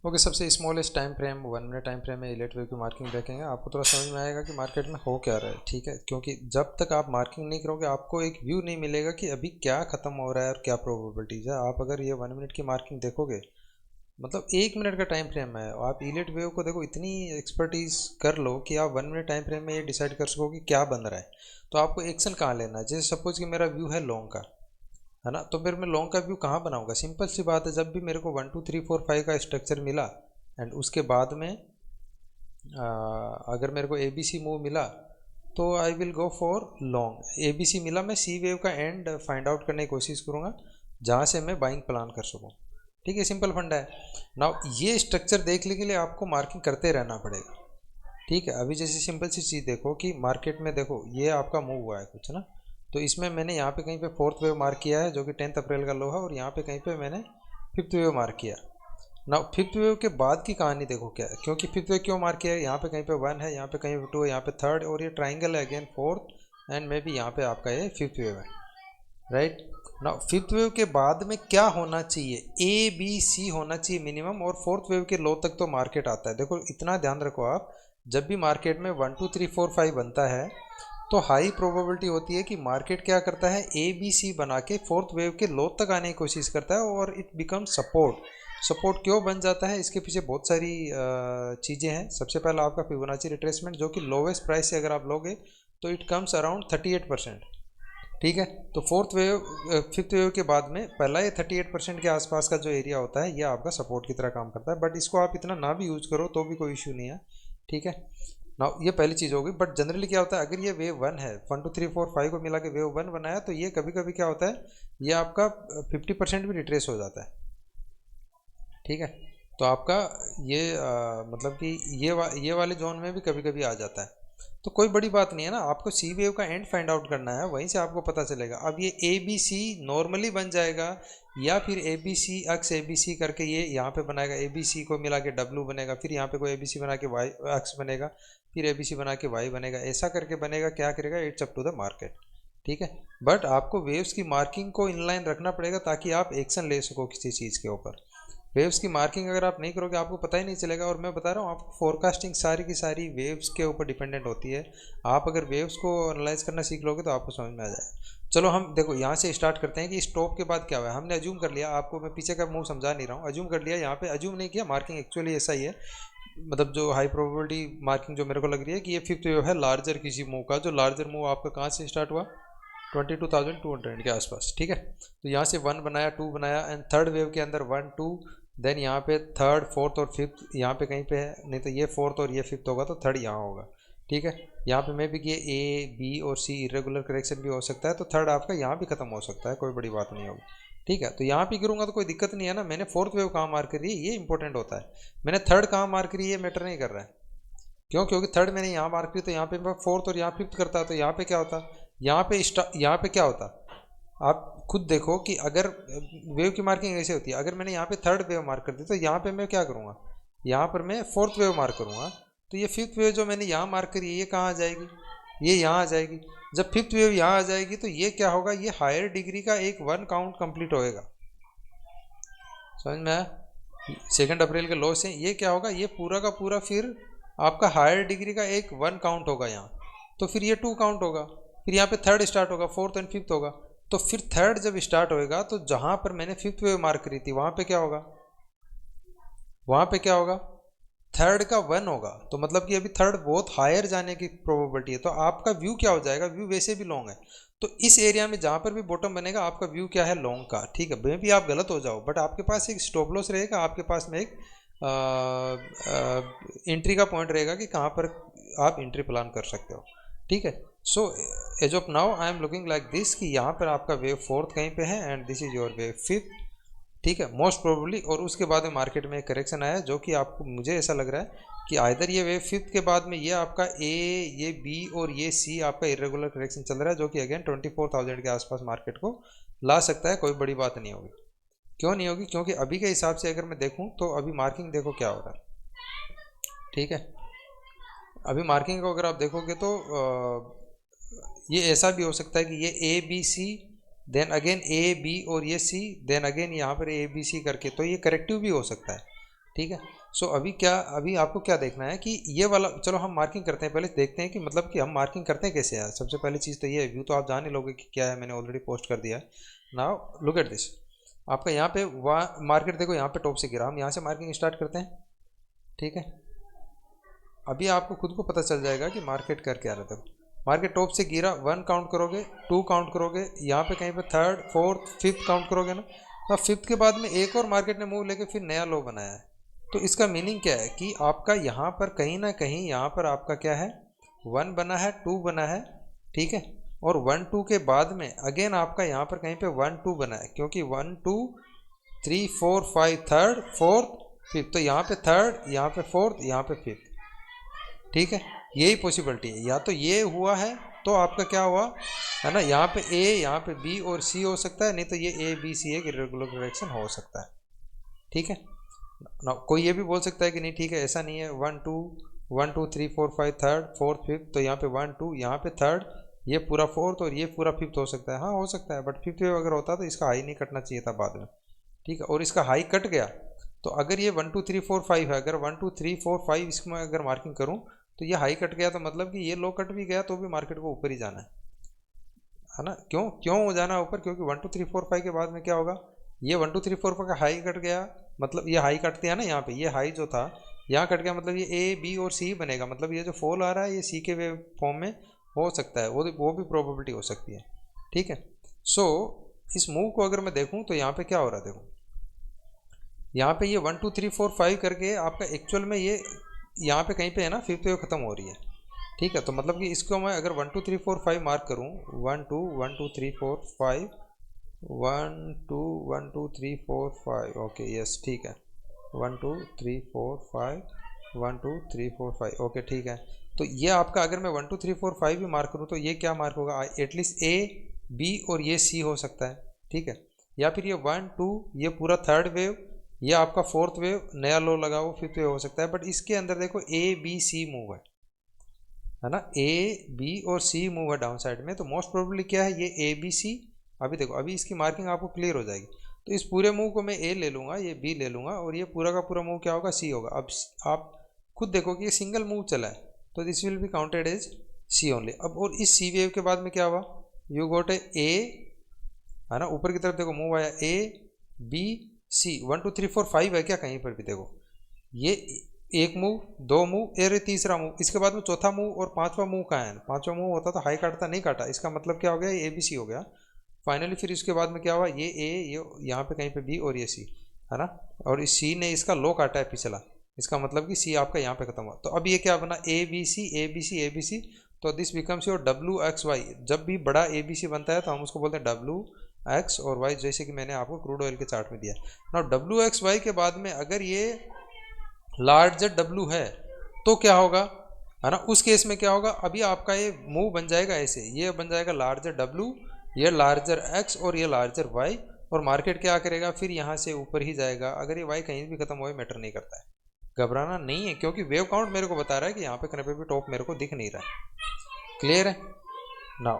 Okay, सबसे smallest time frame 1 minute time frame में इलेट wave की मार्किंग देखेंगे, आपको थोड़ा समझ में आएगा कि मार्केट में हो क्या रहा है। ठीक है, क्योंकि जब तक आप मार्किंग नहीं करोगे आपको एक व्यू नहीं मिलेगा कि अभी क्या खत्म हो रहा है और क्या प्रोबेबिलिटीज है। आप अगर ये 1 मिनट की मार्किंग देखोगे, मतलब 1 मिनट का टाइम फ्रेम है, आप इलेट वेव को देखो, इतनी एक्सपर्टीज कर लो कि आप 1 मिनट टाइम फ्रेम में ये डिसाइड कर सको कि क्या बन रहा है। तो आपको एक्शन कहाँ लेना है? जैसे सपोज कि मेरा व्यू है लॉन्ग का, है ना, तो फिर मैं लॉन्ग का व्यू कहाँ बनाऊंगा? सिंपल सी बात है, जब भी मेरे को 1 2 3 4 5 का स्ट्रक्चर मिला एंड उसके बाद में अगर मेरे को ए बी सी मूव मिला तो I will go for long. A B C मिला, मैं सी वेव का एंड फाइंड आउट करने की कोशिश करूँगा जहाँ से मैं बाइंग प्लान कर सकूँ। ठीक है, सिंपल फंडा है। नाउ ये स्ट्रक्चर देखने के लिए आपको मार्किंग करते रहना पड़ेगा। ठीक है, अभी जैसे सिंपल सी चीज़ देखो कि मार्केट में देखो ये आपका मूव हुआ है कुछ ना, तो इसमें मैंने यहाँ पे कहीं पे फोर्थ वेव मार्क किया है जो कि 10 अप्रैल का लो है, और यहाँ पे कहीं पे मैंने फिफ्थ वेव मार्क किया। ना फिफ्थ वेव के बाद की कहानी देखो क्या है, क्योंकि फिफ्थ वेव क्यों मार्क किया है, यहाँ पे कहीं पे 1 है, यहाँ पे कहीं पे 2 है, यहाँ पे थर्ड, और ये ट्राइंगल है again fourth, and may be यहाँ पे आपका ये फिफ्थ वेव है। राइट। ना फिफ्थ वेव के बाद में क्या होना चाहिए? ए बी सी होना चाहिए मिनिमम, और फोर्थ वेव के लो तक तो मार्केट आता है। देखो इतना ध्यान रखो आप, जब भी मार्केट में 1 2 3 4 5 बनता है तो हाई प्रोबेबिलिटी होती है कि मार्केट क्या करता है, ए बी सी बना के फोर्थ वेव के लो तक आने की कोशिश करता है, और इट बिकम सपोर्ट। सपोर्ट क्यों बन जाता है, इसके पीछे बहुत सारी चीज़ें हैं। सबसे पहला आपका फिबोनाची रिट्रेसमेंट, जो कि लोवेस्ट प्राइस से अगर आप लोगे तो इट कम्स अराउंड 38%। ठीक है, तो फोर्थ वेव फिफ्थ वेव के बाद में पहला ये 38% के आसपास का जो एरिया होता है, ये आपका सपोर्ट की तरह काम करता है, बट इसको आप इतना ना भी यूज करो तो भी कोई इशू नहीं है। ठीक है ना, ये पहली चीज़ होगी। बट जनरली क्या होता है, अगर ये वेव 1 है, 1 2 3 4 5 को मिला के वेव 1 बनाया, तो ये कभी कभी क्या होता है, ये आपका 50% भी रिट्रेस हो जाता है। ठीक है, तो आपका ये मतलब कि ये वाले जोन में भी कभी कभी आ जाता है। तो कोई बड़ी बात नहीं है ना, आपको सी वेव का एंड फाइंड आउट करना है, वहीं से आपको पता चलेगा। अब ये ए बी सी नॉर्मली बन जाएगा, या फिर ए बी सी अक्स ए बी सी करके ये यहाँ पे बनाएगा, ए बी सी को मिला के डब्ल्यू बनेगा, फिर यहाँ पे कोई ए बी सी बना के वाई अक्स बनेगा, फिर ए बी सी बना के वाई बनेगा, ऐसा करके बनेगा। क्या करेगा, it's up to the market. ठीक है, बट आपको वेव्स की मार्किंग को इनलाइन रखना पड़ेगा ताकि आप एक्शन ले सको किसी चीज़ के ऊपर। वेव्स की मार्किंग अगर आप नहीं करोगे आपको पता ही नहीं चलेगा। और मैं बता रहा हूँ आपको, फोरकास्टिंग सारी की सारी वेव्स के ऊपर डिपेंडेंट होती है। आप अगर वेव्स को एनालाइज करना सीख लोगे तो आपको समझ में आ जाएगा। चलो हम देखो यहाँ से स्टार्ट करते हैं कि स्टॉप के बाद क्या हुआ है। हमने अज्यूम कर लिया, आपको मैं पीछे का मूव समझा नहीं रहा हूँ, अज्यूम कर लिया। यहाँ पे अज्यूम नहीं किया, मार्किंग एक्चुअली ऐसा ही है। मतलब जो हाई प्रोबेबिलिटी मार्किंग जो मेरे को लग रही है कि ये फिफ्थ वेव है लार्जर किसी मूव का, जो लार्जर मूव आपका कहाँ से स्टार्ट हुआ, 22,200 के आसपास। ठीक है, तो यहाँ से 1 बनाया, 2 बनाया, एंड थर्ड वेव के अंदर 1 2, देन यहाँ पे थर्ड फोर्थ और फिफ्थ यहाँ पे कहीं पे है, नहीं तो ये फोर्थ और ये फिफ्थ होगा तो थर्ड यहाँ होगा। ठीक है, यहाँ पे मैं भी कि ए बी और सी इरेगुलर करेक्शन भी हो सकता है, तो थर्ड आपका यहाँ भी खत्म हो सकता है, कोई बड़ी बात नहीं होगी। ठीक है, तो यहाँ भी गिरूंगा तो कोई दिक्कत नहीं है ना। मैंने फोर्थ वेव कहाँ मार्क करी है ये इंपॉर्टेंट होता है, मैंने थर्ड कहाँ मार्क करी है ये मैटर नहीं कर रहा है। क्यों? क्योंकि थर्ड मैंने यहाँ मार्क की, तो यहाँ पे मैं फोर्थ और यहाँ फिफ्थ करता, तो यहाँ पे क्या होता, यहाँ पे क्या होता, आप खुद देखो कि अगर वेव की मार्किंग ऐसे होती है, अगर मैंने यहाँ पे थर्ड वेव मार्क कर दी तो यहाँ पे मैं क्या करूँगा, यहाँ पर मैं फोर्थ वेव मार्क करूँगा, तो ये फिफ्थ वेव जो मैंने यहाँ मार्क करी है ये कहाँ आ जाएगी, ये यहाँ आ जाएगी। जब फिफ्थ वेव यहाँ आ जाएगी तो ये क्या होगा, ये हायर डिग्री का एक 1 काउंट कंप्लीट होएगा। समझ में आया? 2 अप्रैल के लॉ से ये क्या होगा, ये पूरा का पूरा फिर आपका हायर डिग्री का एक 1 काउंट होगा यहाँ, तो फिर ये 2 काउंट होगा, फिर यहाँ पे थर्ड स्टार्ट होगा, फोर्थ एंड फिफ्थ होगा। तो फिर थर्ड जब स्टार्ट होएगा तो जहाँ पर मैंने फिफ्थ वेव मार्क करी थी वहाँ पे क्या होगा, वहाँ पे क्या होगा, थर्ड का 1 होगा। तो मतलब कि अभी थर्ड बहुत हायर जाने की प्रोबेबिलिटी है, तो आपका व्यू क्या हो जाएगा, व्यू वैसे भी लॉन्ग है। तो इस एरिया में जहाँ पर भी बॉटम बनेगा आपका व्यू क्या है, लॉन्ग का। ठीक है, मे भी आप गलत हो जाओ, बट आपके पास एक स्टॉप लॉस रहेगा, आपके पास में एक एंट्री का पॉइंट रहेगा कि कहाँ पर आप एंट्री प्लान कर सकते हो। ठीक है, so as of now I am looking like this कि यहाँ पर आपका वेव फोर्थ कहीं पे है and this is your wave fifth. ठीक है, मोस्ट प्रोबेबली। और उसके बाद में मार्केट में एक करेक्शन आया जो कि आपको, मुझे ऐसा लग रहा है कि आइदर ये वेव फिफ्थ के बाद में ये आपका ए, ये बी और ये सी आपका इरेगुलर करेक्शन चल रहा है, जो कि अगेन 24,000 के आसपास मार्केट को ला सकता है। कोई बड़ी बात नहीं होगी। क्यों नहीं होगी? क्योंकि अभी के हिसाब से अगर मैं देखूं तो अभी मार्किंग देखो क्या हो रहा है। ठीक है, अभी मार्किंग को अगर आप देखोगे तो ये ऐसा भी हो सकता है कि ये A B C, then again A B और ये सी, देन अगेन यहाँ पर ए बी सी करके, तो ये करेक्टिव भी हो सकता है। ठीक है। सो अभी आपको क्या देखना है कि ये वाला, चलो हम मार्किंग करते हैं, पहले देखते हैं कि मतलब कि हम मार्किंग करते हैं कैसे है। सबसे पहली चीज़ तो ये है, व्यू तो आप जान ही लोगे कि क्या है, मैंने ऑलरेडी पोस्ट कर दिया है। Now look at this. आपका यहाँ पे वहाँ मार्केट देखो, यहाँ पे टॉप से गिरा, हम यहाँ से मार्किंग स्टार्ट करते हैं, ठीक है। अभी आपको खुद को पता चल जाएगा कि मार्केट कर क्या रहा था। मार्केट टॉप से गिरा, 1 काउंट करोगे, 2 काउंट करोगे, यहाँ पे कहीं पे 3rd 4th 5th काउंट करोगे ना, तो 5th के बाद में एक और मार्केट ने मूव लेके फिर नया लो बनाया है। तो इसका मीनिंग क्या है कि आपका यहाँ पर कहीं ना कहीं यहाँ पर आपका क्या है, 1 बना है, 2 बना है, ठीक है। और 1 2 के बाद में अगेन आपका यहाँ पर कहीं पे 1 2 बना है, क्योंकि 1 2 3 4 5 3rd 4th 5th, तो यहाँ पे 3rd, यहाँ पे 4th, यहाँ पे 5th, ठीक है। यही पॉसिबिलिटी है, या तो ये हुआ है तो आपका क्या हुआ है ना, यहाँ पे ए, यहाँ पे बी और सी हो सकता है, नहीं तो ये ए बी सी एक इरेगुलर डायरेक्शन हो सकता है, ठीक है ना। कोई ये भी बोल सकता है कि नहीं ठीक है, ऐसा नहीं है, 1 2 1 2 3 4 5 3rd 4th 5th, तो यहाँ पे 1 2, यहाँ पे 3rd, ये पूरा 4th और ये पूरा 5th हो सकता है। हाँ हो सकता है, बट 5th अगर होता तो इसका हाई नहीं कटना चाहिए था बाद में, ठीक है। और इसका हाई कट गया, तो अगर ये 1 2 3 4 5 है, अगर 1 2 3 4 5 इसमें अगर मार्किंग करूँ तो ये हाई कट गया, तो मतलब कि ये लो कट भी गया तो भी मार्केट को ऊपर ही जाना है ना। क्यों क्यों हो जाना ऊपर, क्योंकि 1 2 3 4 5 के बाद में क्या होगा, ये 1 2 3 4 5 का हाई कट गया, मतलब ये हाई कट दिया ना, यहाँ पे ये हाई जो था यहाँ कट गया, मतलब ये ए बी और सी बनेगा, मतलब ये जो फॉल आ रहा है ये सी के वेव फॉर्म में हो सकता है, वो भी प्रोबेबिलिटी हो सकती है, ठीक है। सो इस मूव को अगर मैं देखूँ तो यहाँ पे क्या हो रहा है, देखो यहाँ पे ये 1 2 3 4 5 करके आपका एक्चुअल में ये यहाँ पे कहीं पे है ना 5th वेव खत्म हो रही है, ठीक है। तो मतलब कि इसको मैं अगर 1 2 3 4 5 मार्क करूँ, 1 2 1 2 3 4 5 1 2 1 2 3 4 5, ओके यस ठीक है, 1 2 3 4 5 1 2 3 4 5, ओके ठीक है। तो ये आपका अगर मैं 1 2 3 4 5 भी मार्क करूँ तो ये क्या मार्क होगा, एटलीस्ट ए बी और ये सी हो सकता है, ठीक है। या फिर ये 1 2 ये पूरा 3rd वेव, ये आपका 4th वेव, नया लो लगा वो 5th वेव हो सकता है। बट इसके अंदर देखो ए बी सी मूव है ना, ए बी और सी मूव है डाउन साइड में, तो मोस्ट प्रोबेबली क्या है, ये ए बी सी। अभी देखो अभी इसकी मार्किंग आपको क्लियर हो जाएगी, तो इस पूरे मूव को मैं ए ले लूँगा, ये बी ले लूँगा, और ये पूरा का पूरा मूव क्या होगा, सी होगा। अब आप खुद देखो कि ये सिंगल मूव चला है, तो this will be counted as C only. अब और इस सी वेव के बाद में क्या हुआ, यू गोट ए है ना, ऊपर की तरफ देखो मूव आया ए बी सी, 1 2 3 4 5 है क्या कहीं पर भी, देखो ये एक मूव, दो मूव, और तीसरा मूव, इसके बाद में चौथा मूव और पांचवा मूव कहाँ है, पांचवा मूव होता तो हाई काटता, नहीं काटा, इसका मतलब क्या हो गया, ये ए बी सी हो गया फाइनली। फिर इसके बाद में क्या हुआ, ये ए, ये यहाँ पे कहीं पे बी और ये सी है ना, और इस सी ने इसका लो काटा है पिछला, इसका मतलब कि सी आपका यहाँ पे खत्म हुआ। तो अब ये क्या बना, A B C A B C A B C, तो this becomes your W X Y. जब भी बड़ा ए बी सी बनता है तो हम उसको बोलते हैं डब्ल्यू एक्स और वाई, जैसे कि मैंने आपको क्रूड ऑयल के चार्ट में दिया। ना डब्ल्यू एक्स वाई के बाद में अगर ये लार्जर डब्ल्यू है तो क्या होगा, है ना, उस केस में क्या होगा, अभी आपका ये मूव बन जाएगा ऐसे, ये बन जाएगा लार्जर डब्ल्यू, ये लार्जर एक्स और ये लार्जर वाई, और मार्केट क्या करेगा, फिर यहाँ से ऊपर ही जाएगा। अगर ये वाई कहीं भी खत्म हो मैटर नहीं करता है, घबराना नहीं है, क्योंकि वेव काउंट मेरे को बता रहा है कि यहाँ पे कहीं पे भी टॉप मेरे को दिख नहीं रहा है। क्लियर है ना।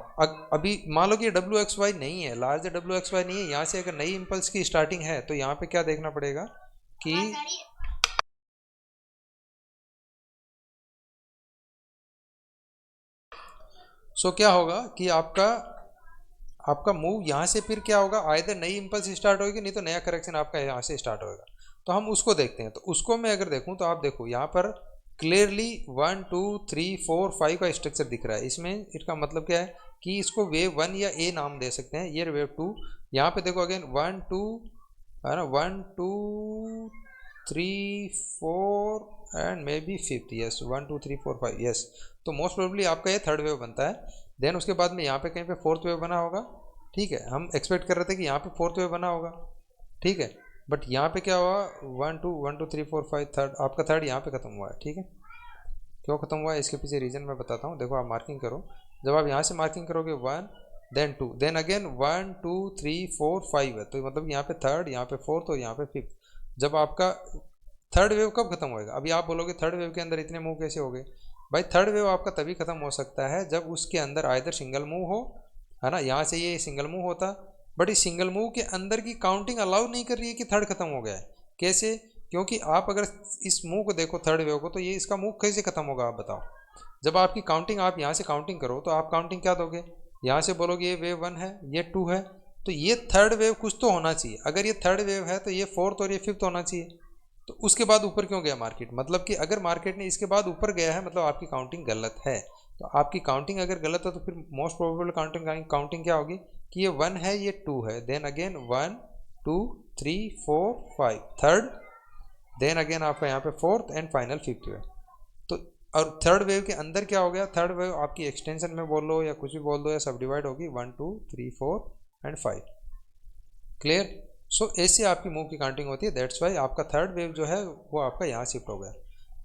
अभी मान लो कि डब्ल्यू एक्स वाई नहीं है, लार्जर डब्ल्यू एक्स वाई नहीं है, यहाँ से अगर नई इंपल्स की स्टार्टिंग है तो यहाँ पे क्या देखना पड़ेगा कि सो क्या होगा कि आपका आपका मूव यहाँ से फिर क्या होगा, आइदर नई इंपल्स स्टार्ट होगी, नहीं तो नया करेक्शन आपका यहाँ से स्टार्ट होगा। तो हम उसको देखते हैं, तो उसको मैं अगर देखूँ तो आप देखो यहाँ पर क्लियरली 1 2 3 4 5 का स्ट्रक्चर दिख रहा है। इसमें इसका मतलब क्या है कि इसको वेव 1 या ए नाम दे सकते हैं, ये वेव 2। यहाँ पे देखो अगेन 1 2 है ना, 1 2 3 4 and may be 5th, yes 1 2 3 4 5 yes. तो मोस्ट प्रोबेबली आपका ये 3rd वेव बनता है। देन उसके बाद में यहाँ पे कहीं पे 4th वेव बना होगा, ठीक है। हम एक्सपेक्ट कर रहे थे कि यहाँ पे 4th वेव बना होगा, ठीक है। बट यहाँ पे क्या हुआ, 1 2 1 2 3 4 5 3rd, आपका 3rd यहाँ पे खत्म हुआ है, ठीक है। क्यों खत्म हुआ है इसके पीछे रीज़न मैं बताता हूँ। देखो आप मार्किंग करो, जब आप यहाँ से मार्किंग करोगे 1 देन 2 देन अगेन 1 2 3 4 5 है, तो मतलब यहाँ पे 3rd, यहाँ पे 4th और यहाँ पे 5th। जब आपका 3rd वेव कब खत्म होएगा, अभी आप बोलोगे 3rd वेव के अंदर इतने मूव कैसे हो गए, भाई 3rd वेव आपका तभी खत्म हो सकता है जब उसके अंदर आइदर सिंगल मूव हो, है ना, यहाँ से ये सिंगल मूव होता, बट इस सिंगल मूव के अंदर की काउंटिंग अलाउ नहीं कर रही है कि 3rd खत्म हो गया है। कैसे, क्योंकि आप अगर इस मूव को देखो थर्ड वेव को, तो ये इसका मूव कैसे खत्म होगा आप बताओ। जब आपकी काउंटिंग, आप यहाँ से काउंटिंग करो तो आप काउंटिंग क्या दोगे, यहाँ से बोलोगे ये वेव 1 है, ये 2 है, तो ये थर्ड वेव कुछ तो होना चाहिए। अगर ये थर्ड वेव है तो ये फोर्थ और ये फिफ्थ होना चाहिए। तो उसके बाद ऊपर क्यों गया मार्केट, मतलब कि अगर मार्केट ने इसके बाद ऊपर गया है मतलब आपकी काउंटिंग गलत है। तो आपकी काउंटिंग अगर गलत है तो फिर मोस्ट प्रोबेबल काउंटिंग क्या होगी कि ये 1 है, ये 2 है, then again 1 2 3 4 5 third, then again आपका यहाँ पे fourth and final fifth wave. तो और थर्ड वेव के अंदर क्या हो गया, थर्ड वेव आपकी एक्सटेंशन में बोल लो या कुछ भी बोल दो या सब डिवाइड होगी 1 2 3 4 एंड 5। क्लियर। सो ऐसे आपकी मूव की काउंटिंग होती है, दैट्स वाई आपका थर्ड वेव जो है वो आपका यहाँ शिफ्ट हो गया।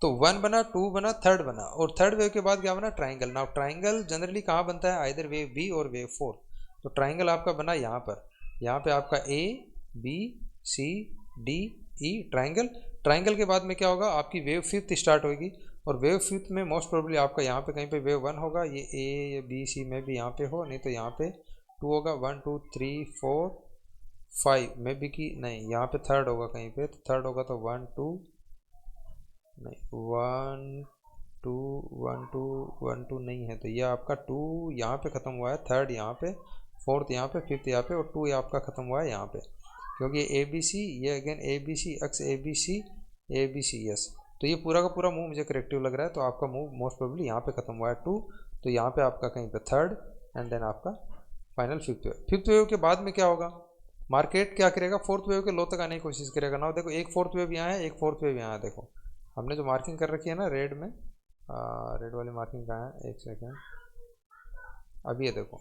तो 1 बना, 2 बना, थर्ड बना, और थर्ड वेव के बाद क्या बना, ट्राइंगल। नाउ ट्राइंगल जनरली कहाँ बनता है, आइदर वेव बी और वेव 4। तो ट्राइंगल आपका बना यहाँ पर, यहाँ पे आपका A B C D E triangle. Triangle के बाद में क्या होगा, आपकी वेव फिफ्थ स्टार्ट होगी, और वेव फिफ्थ में मोस्ट प्रोबेबली आपका यहाँ पे कहीं पे वेव 1 होगा, ये ए या बी सी में भी यहाँ पे हो, नहीं तो यहाँ पे 2 होगा, 1 2 3 4 5 में भी कि नहीं, यहाँ पे थर्ड होगा कहीं पे, तो थर्ड होगा तो 1 2 नहीं 1 2 1 2 1 2 नहीं है, तो ये आपका 2 यहाँ पे ख़त्म हुआ है, थर्ड यहाँ पे, फोर्थ यहाँ पे, फिफ्थ यहाँ पे, और 2 आपका ख़त्म हुआ है यहाँ पे, क्योंकि ए बी सी, ये again A B C X A B C yes. तो ये पूरा का पूरा मूव मुझे करेक्टिव लग रहा है, तो आपका मूव मोस्ट प्रोबेबली यहाँ पे ख़त्म हुआ है 2, तो यहाँ पे आपका कहीं पे थर्ड एंड देन आपका final fifth wave. Fifth wave के बाद में क्या होगा, मार्केट क्या करेगा, फोर्थ वेव के लो तक आने की कोशिश करेगा ना। देखो एक फोर्थ वेव यहाँ है, एक फोर्थ वेव यहाँ है, देखो हमने जो मार्किंग कर रखी है ना रेड में, रेड वाली मार्किंग कहाँ है, एक सेकेंड, अभी ये देखो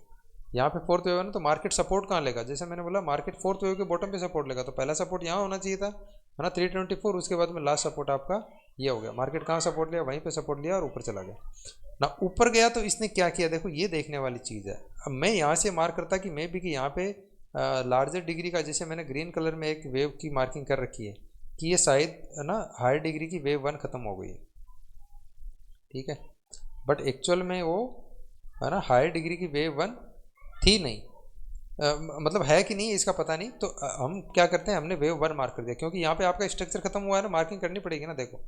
यहाँ पे फोर्थ वेव है ना, तो मार्केट सपोर्ट कहाँ लेगा, जैसे मैंने बोला मार्केट फोर्थ वेव के बॉटम पे सपोर्ट लेगा, तो पहला सपोर्ट यहाँ होना चाहिए था, है ना 324, उसके बाद में लास्ट सपोर्ट आपका ये हो गया। मार्केट कहाँ सपोर्ट लिया, वहीं पे सपोर्ट लिया और ऊपर चला गया ना। ऊपर गया तो इसने क्या किया, देखो ये देखने वाली चीज़ है। अब मैं यहाँ से मार्क करता कि मे भी कि यहाँ पे लार्जर डिग्री का, जैसे मैंने ग्रीन कलर में एक वेव की मार्किंग कर रखी है कि ये शायद है ना हायर डिग्री की वेव 1 ख़त्म हो गई, ठीक है, बट एक्चुअल में वो है ना हायर डिग्री की वेव 1 थी नहीं, मतलब है कि नहीं इसका पता नहीं। तो हम क्या करते हैं, हमने वेव 1 मार्क कर दिया, क्योंकि यहाँ पे आपका स्ट्रक्चर खत्म हुआ है ना, मार्किंग करनी पड़ेगी ना। देखो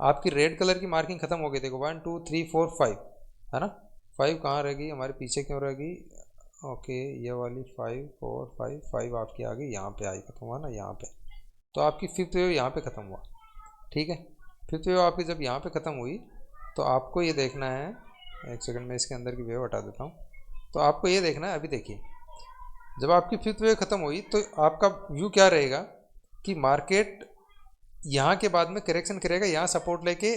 आपकी रेड कलर की मार्किंग खत्म हो गई, देखो 1 2 3 4 5 है ना, 5 कहाँ रह गई हमारे पीछे, क्यों रह गई, ओके ये वाली 5 4 5 5 आपकी आ गई, यहाँ पे आई खत्म हुआ ना यहाँ पे, तो आपकी फिफ्थ वेव यहाँ पे ख़त्म हुआ, ठीक है। फिफ्थ वेव आपकी जब यहाँ पे ख़त्म हुई तो आपको ये देखना है, एक सेकंड में इसके अंदर की वेव हटा देता हूँ, तो आपको ये देखना है, अभी देखिए जब आपकी फिफ्थ वेव ख़त्म हुई तो आपका व्यू क्या रहेगा कि मार्केट यहाँ के बाद में करेक्शन करेगा, यहाँ सपोर्ट लेके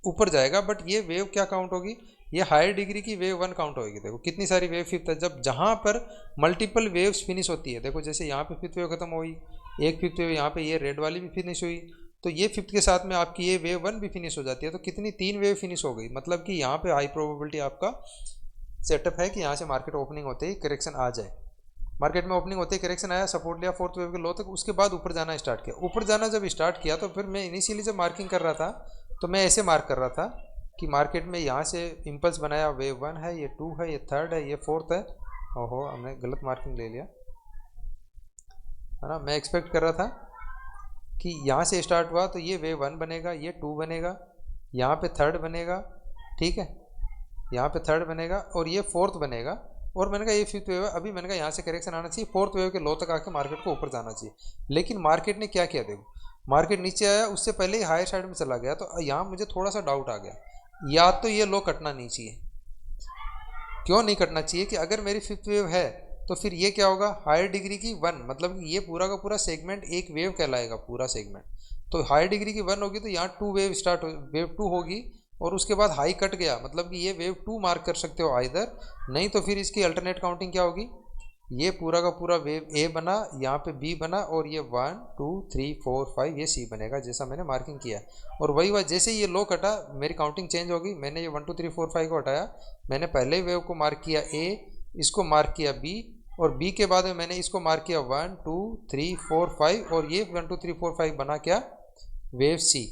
ऊपर जाएगा, बट ये वेव क्या काउंट होगी, ये हायर डिग्री की वेव 1 काउंट होगी। देखो कितनी सारी वेव फिफ्थ है, जब जहाँ पर मल्टीपल वेव्स फिनिश होती है, देखो जैसे यहाँ पे फिफ्थ वेव खत्म हुई, एक फिफ्थ वेव यहाँ पे ये रेड वाली भी फिनिश हुई, तो ये फिफ्थ के साथ में आपकी ये वेव 1 भी फिनिश हो जाती है, तो कितनी 3 वेव फिनिश हो गई, मतलब कि यहाँ पे हाई प्रोबेबिलिटी आपका सेटअप है कि यहाँ से मार्केट ओपनिंग होते ही करेक्शन आ जाए। मार्केट में ओपनिंग होते ही करेक्शन आया, सपोर्ट लिया फोर्थ वेव के लो तक, उसके बाद ऊपर जाना स्टार्ट किया। ऊपर जाना जब स्टार्ट किया तो फिर मैं इनिशियली जब मार्किंग कर रहा था तो मैं ऐसे मार्क कर रहा था कि मार्केट में यहाँ से इम्पल्स बनाया, वेव 1 है, ये 2 है, ये थर्ड है, ये फोर्थ है, ओहो हमने गलत मार्किंग ले लिया है ना। मैं एक्सपेक्ट कर रहा था कि यहाँ से स्टार्ट हुआ तो ये वेव 1 बनेगा, ये 2 बनेगा, यहाँ पे थर्ड बनेगा, ठीक है, यहाँ पे थर्ड बनेगा और ये फोर्थ बनेगा, और मैंने कहा ये फिफ्थ वेव है, अभी मैंने कहा यहाँ से करेक्शन आना चाहिए, फोर्थ वेव के लो तक आके मार्केट को ऊपर जाना चाहिए। लेकिन मार्केट ने क्या किया, देखो मार्केट नीचे आया, उससे पहले ही हायर साइड में चला गया, तो यहाँ मुझे थोड़ा सा डाउट आ गया, या तो ये लो कटना नहीं चाहिए। क्यों नहीं कटना चाहिए कि अगर मेरी फिफ्थ वेव है तो फिर ये क्या होगा, हायर डिग्री की 1, मतलब कि ये पूरा का पूरा सेगमेंट एक वेव कहलाएगा, पूरा सेगमेंट। तो हायर डिग्री की 1 होगी तो यहाँ 2 वेव स्टार्ट हो, वेव 2 होगी, और उसके बाद हाई कट गया, मतलब कि ये वेव 2 मार्क कर सकते हो आइदर, नहीं तो फिर इसकी अल्टरनेट काउंटिंग क्या होगी, ये पूरा का पूरा वेव ए बना, यहाँ पे बी बना, और ये 1 2 3 4 5 ये सी बनेगा, जैसा मैंने मार्किंग किया। और वही बात, जैसे ये लो कटा मेरी काउंटिंग चेंज होगी, मैंने ये 1 2 3 4 5 को हटाया, मैंने पहले ही वेव को मार्क किया ए, इसको मार्क किया बी, और बी के बाद में मैंने इसको मार्क किया 1 2 3 4 5, और ये 1 2 3 4 5 बना क्या, वेव सी।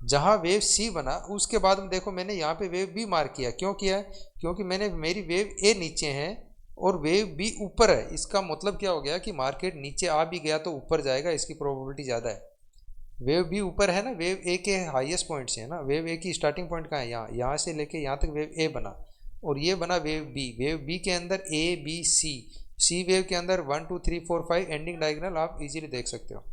जहाँ वेव सी बना उसके बाद में देखो मैंने यहाँ पे वेव बी मार्क किया, क्यों किया है, क्योंकि मैंने मेरी वेव ए नीचे है और वेव बी ऊपर है। इसका मतलब क्या हो गया कि मार्केट नीचे आ भी गया तो ऊपर जाएगा, इसकी प्रोबेबिलिटी ज़्यादा है। वेव बी ऊपर है ना, वेव ए के हाईएस्ट पॉइंट से है ना, वेव ए की स्टार्टिंग पॉइंट कहाँ है, यहाँ, यहाँ से लेके यहाँ तक वेव ए बना, और ये बना वेव बी। वेव बी के अंदर ए बी सी, सी वेव के अंदर 1 2 3 4 5 एंडिंग डायगोनल आप इजीली देख सकते हो।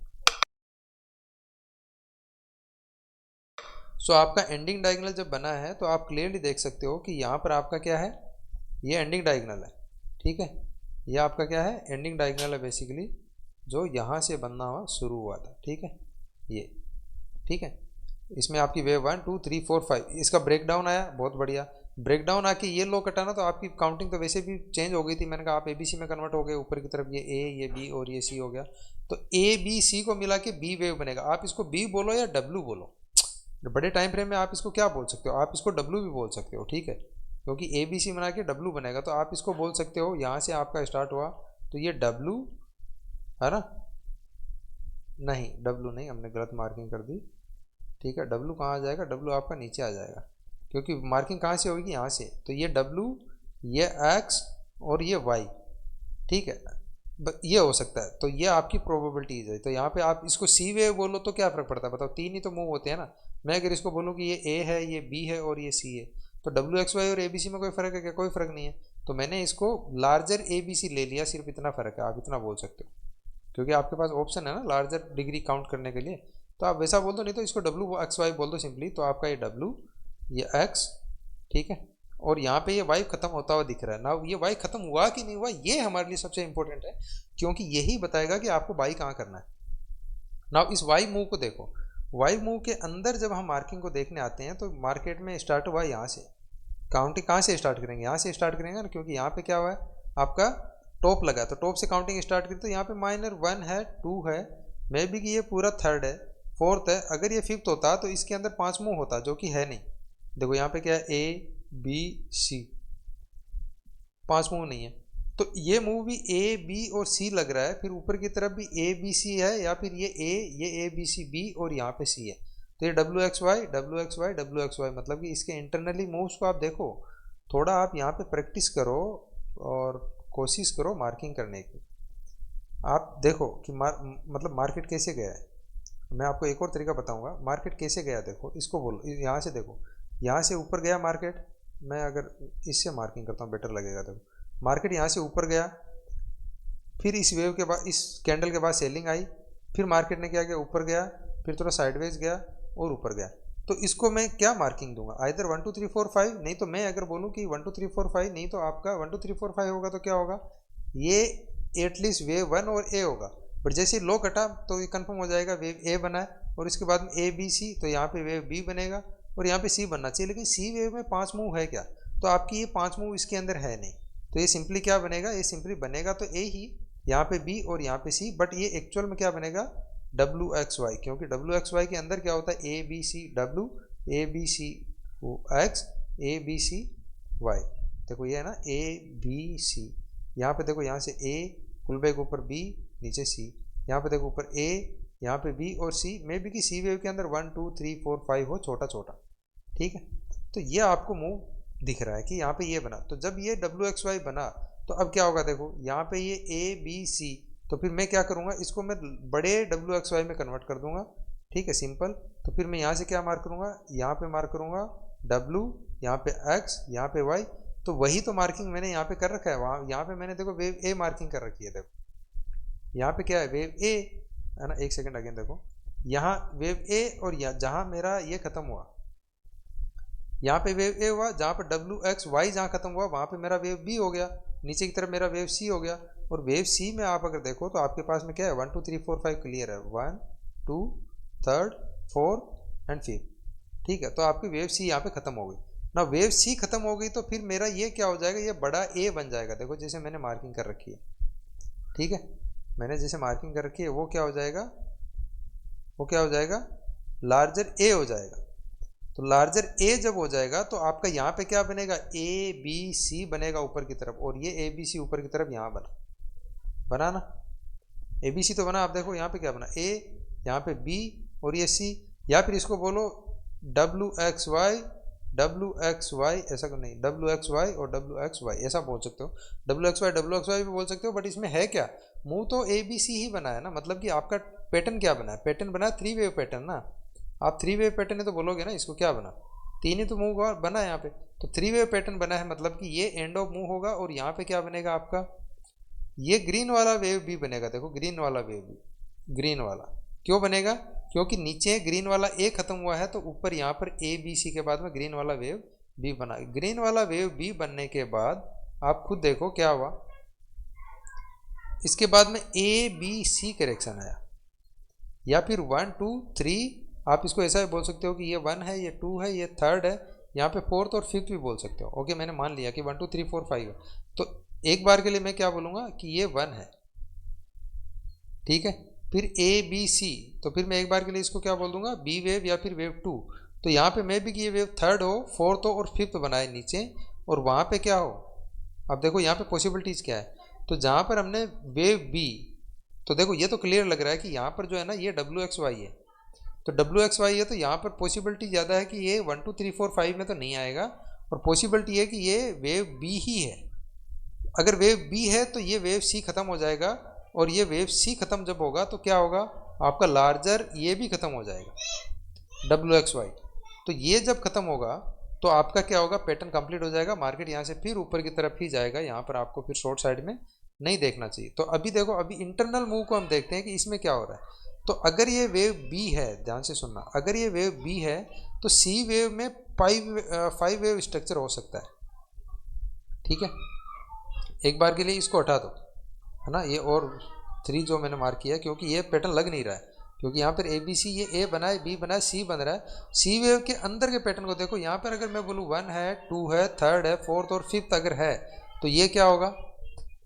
सो आपका एंडिंग डायगोनल जब बना है तो आप क्लियरली देख सकते हो कि यहाँ पर आपका क्या है, ये एंडिंग डायगोनल है, ठीक है, ये आपका क्या है, एंडिंग डायगोनल है बेसिकली, जो यहाँ से बनना हुआ शुरू हुआ था, ठीक है, ये, ठीक है। इसमें आपकी वेव 1 2 3 4 5, इसका ब्रेकडाउन आया, बहुत बढ़िया। ब्रेकडाउन आके ये लो कटाना तो आपकी काउंटिंग तो वैसे भी चेंज हो गई थी, मैंने कहा आप एबीसी में कन्वर्ट हो गए, ऊपर की तरफ ये ए, ये बी और ये सी हो गया, तो ए बी सी को मिला के बी वेव बनेगा। आप इसको बी बोलो या डब्ल्यू बोलो, बड़े टाइम फ्रेम में आप इसको क्या बोल सकते हो, आप इसको डब्ल्यू भी बोल सकते हो, ठीक है, क्योंकि ए बी सी बना के डब्ल्यू बनेगा, तो आप इसको बोल सकते हो, यहाँ से आपका स्टार्ट हुआ तो ये डब्ल्यू है ना, नहीं डब्ल्यू नहीं, हमने गलत मार्किंग कर दी, ठीक है, डब्ल्यू कहाँ आ जाएगा, डब्ल्यू आपका नीचे आ जाएगा, क्योंकि मार्किंग कहाँ से होगी, यहाँ से, तो ये डब्ल्यू, ये एक्स और ये वाई, ठीक है, ये हो सकता है, तो ये आपकी प्रोबेबिलिटीज है। तो यहाँ पे आप इसको सी वेव बोलो तो क्या फर्क पड़ता है, बताओ, तीन ही तो मूव होते हैं ना। मैं अगर इसको बोलूँ कि ये ए है, ये बी है और ये सी है, तो डब्ल्यू एक्स वाई और ए बी सी में कोई फर्क है क्या, कोई फर्क नहीं है, तो मैंने इसको लार्जर ए बी सी ले लिया, सिर्फ इतना फर्क है, आप इतना बोल सकते हो, क्योंकि आपके पास ऑप्शन है ना लार्जर डिग्री काउंट करने के लिए, तो आप वैसा बोल दो, नहीं तो इसको डब्ल्यू एक्स वाई बोल दो सिंपली, तो आपका ये डब्ल्यू, ये एक्स, ठीक है, और यहाँ पे ये वाई खत्म होता हुआ दिख रहा है ना, ये वाई खत्म हुआ कि नहीं हुआ, ये हमारे लिए सबसे इंपॉर्टेंट है, क्योंकि यही बताएगा कि आपको वाई कहाँ करना है ना। इस वाई मूव को देखो, वाई मूव के अंदर जब हम मार्किंग को देखने आते हैं तो मार्केट में स्टार्ट हुआ यहाँ से, काउंटिंग कहाँ से स्टार्ट करेंगे, यहाँ से स्टार्ट करेंगे ना, क्योंकि यहाँ पे क्या हुआ है, आपका टॉप लगा, तो टॉप से काउंटिंग स्टार्ट करें, तो यहाँ पे माइनर 1 है, 2 है, मे बी कि ये पूरा थर्ड है, फोर्थ है, अगर ये फिफ्थ होता तो इसके अंदर 5 मूव होता, जो कि है नहीं। देखो यहाँ पे क्या है, ए बी सी, 5 मूव नहीं है, तो ये मूव भी ए बी और सी लग रहा है, फिर ऊपर की तरफ भी ए बी सी है, या फिर ये ए बी सी बी और यहाँ पे सी है, तो ये W X Y W X Y W X Y, मतलब कि इसके इंटरनली मूव्स को आप देखो, थोड़ा आप यहाँ पे प्रैक्टिस करो और कोशिश करो मार्किंग करने की। आप देखो कि मतलब मार्केट कैसे गया है, मैं आपको एक और तरीका बताऊंगा, मार्केट कैसे गया, देखो इसको बोलो, यहाँ से देखो, यहाँ से ऊपर गया मार्केट, मैं अगर इससे मार्किंग करता हूँ बेटर लगेगा, देखो मार्केट यहाँ से ऊपर गया, फिर इस वेव के बाद, इस कैंडल के बाद सेलिंग आई, फिर मार्केट ने क्या किया, ऊपर गया, फिर थोड़ा साइडवेज गया और ऊपर गया, तो इसको मैं क्या मार्किंग दूंगा, आइदर 1 2 3 4 5, नहीं तो मैं अगर बोलूँ कि 1 2 3 4 5, नहीं तो आपका 1 2 3 4 5 होगा, तो क्या होगा, ये एटलीस्ट वेव 1 और ए होगा, बट जैसे लो कटा तो ये कंफर्म हो जाएगा वेव ए बना है, और इसके बाद में ए बी सी, तो यहाँ पे वेव बी बनेगा और यहाँ पे सी बनना चाहिए, लेकिन सी वेव में 5 मूव है क्या, तो आपकी ये 5 मूव इसके अंदर है नहीं, तो ये सिंपली क्या बनेगा, ये सिंपली बनेगा तो ए ही, यहाँ पे बी और यहाँ पे सी, बट ये एक्चुअल में क्या बनेगा, डब्ल्यू एक्स वाई, क्योंकि डब्ल्यू एक्स वाई के अंदर क्या होता है, A B C W, A B C X, A B C Y, देखो ये है ना ए बी सी, यहाँ पे देखो, यहाँ से ए फुल बैक ऊपर बी, नीचे सी, यहाँ पे देखो ऊपर ए, यहाँ पे बी और सी, मे बी कि सी वेव के अंदर 1 2 3 4 5 हो, छोटा छोटा, ठीक है, तो ये आपको मूव दिख रहा है कि यहाँ पे ये बना, तो जब ये डब्ल्यू एक्स वाई बना तो अब क्या होगा, देखो यहाँ पे ये ए बी सी, तो फिर मैं क्या करूँगा, इसको मैं बड़े डब्ल्यू एक्स वाई में कन्वर्ट कर दूंगा, ठीक है, सिंपल, तो फिर मैं यहाँ से क्या मार्क करूँगा, यहाँ पे मार्क करूँगा डब्ल्यू, यहाँ पे एक्स, यहाँ पे वाई, तो वही तो मार्किंग मैंने यहाँ पे कर रखा है, वहाँ यहाँ पे मैंने देखो वेव ए मार्किंग कर रखी है, देखो यहाँ पे क्या है, वेव ए है ना, एक सेकंड अगेन देखो, यहाँ वेव ए, और यहाँ जहाँ मेरा ये खत्म हुआ, यहाँ पे वेव ए हुआ, जहाँ पे डब्ल्यू एक्स वाई जहाँ खत्म हुआ वहाँ पे मेरा वेव बी हो गया, नीचे की तरफ मेरा वेव सी हो गया, और वेव सी में आप अगर देखो तो आपके पास में क्या है, 1 2 3 4 5 क्लियर है, 1 2 3 4 एंड 5, ठीक है, तो आपकी वेव सी यहाँ पे खत्म हो गई ना, वेव सी खत्म हो गई तो फिर मेरा ये क्या हो जाएगा, ये बड़ा ए बन जाएगा, देखो जैसे मैंने मार्किंग कर रखी है, ठीक है, मैंने जैसे मार्किंग कर रखी है वो क्या हो जाएगा, वो क्या हो जाएगा, लार्जर ए हो जाएगा, तो लार्जर ए जब हो जाएगा तो आपका यहाँ पे क्या बनेगा, ए बी सी बनेगा ऊपर की तरफ, और ये ए बी सी ऊपर की तरफ यहाँ बना ना, ए बी सी तो बना, आप देखो यहाँ पे क्या बना, ए, यहाँ पे बी और ये सी, या फिर इसको बोलो डब्ल्यू एक्स वाई WXY ऐसा नहीं, WXY और WXY ऐसा बोल सकते हो, WXY भी बोल सकते हो, बट इसमें है क्या, मूव तो ABC ही बना है ना, मतलब कि आपका पैटर्न क्या बना है, पैटर्न बना है 3 वेव पैटर्न ना। आप 3 वेव पैटर्न है तो बोलोगे ना इसको क्या बना, 3 ही तो मूव बना है यहाँ पे, तो 3 वेव पैटर्न बना है, मतलब कि ये एंड ऑफ मूव होगा और यहाँ पे क्या बनेगा आपका, ये ग्रीन वाला वेव भी बनेगा। देखो ग्रीन वाला वेव भी, ग्रीन वाला क्यों बनेगा, क्योंकि नीचे ग्रीन वाला ए खत्म हुआ है तो ऊपर यहाँ पर ABC के बाद में ग्रीन वाला वेव बी बना। ग्रीन वाला वेव बी बनने के बाद आप खुद देखो क्या हुआ, इसके बाद में ABC करेक्शन आया, या फिर 1 2 3, आप इसको ऐसा भी बोल सकते हो कि ये 1 है, ये 2 है, ये 3rd है, यहाँ पे 4th और 5th भी बोल सकते हो। ओके, मैंने मान लिया कि 1 2 3 4 5 है, तो एक बार के लिए मैं क्या बोलूँगा कि ये 1 है, ठीक है, फिर ABC, तो फिर मैं एक बार के लिए इसको क्या बोल दूंगा, B वेव या फिर वेव 2। तो यहाँ पे मैं भी कि ये वेव 3rd हो, 4th हो और 5th बनाए नीचे, और वहाँ पे क्या हो, अब देखो यहाँ पे पॉसिबिलिटीज़ क्या है, तो जहाँ पर हमने वेव B, तो देखो ये तो क्लियर लग रहा है कि यहाँ पर जो है ना ये WXY है, तो WXY है, तो यहाँ पर पॉसिबिलिटी ज़्यादा है कि ये 1 2 3 4 5 में तो नहीं आएगा, और पॉसिबिलिटी है कि ये वेव B ही है। अगर वेव B है तो ये वेव C खत्म हो जाएगा, और ये वेव C खत्म जब होगा तो क्या होगा, आपका लार्जर ये भी खत्म हो जाएगा WXY। तो ये जब खत्म होगा तो आपका क्या होगा, पैटर्न कंप्लीट हो जाएगा, मार्केट यहाँ से फिर ऊपर की तरफ ही जाएगा, यहाँ पर आपको फिर शॉर्ट साइड में नहीं देखना चाहिए। तो अभी देखो, अभी इंटरनल मूव को हम देखते हैं कि इसमें क्या हो रहा है। तो अगर ये वेव B है, ध्यान से सुनना, अगर ये वेव B है तो C वेव में 5 वेव स्ट्रक्चर हो सकता है, ठीक है। एक बार के लिए इसको हटा दो, है ना, ये और 3 जो मैंने मार्क किया, क्योंकि ये पैटर्न लग नहीं रहा है, क्योंकि यहाँ पर ABC ये A बना है, B बना है, C बन रहा है। C वेव के अंदर के पैटर्न को देखो, यहाँ पर अगर मैं बोलूँ 1 है, 2 है, 3rd है, 4th और 5th अगर है, तो ये क्या होगा,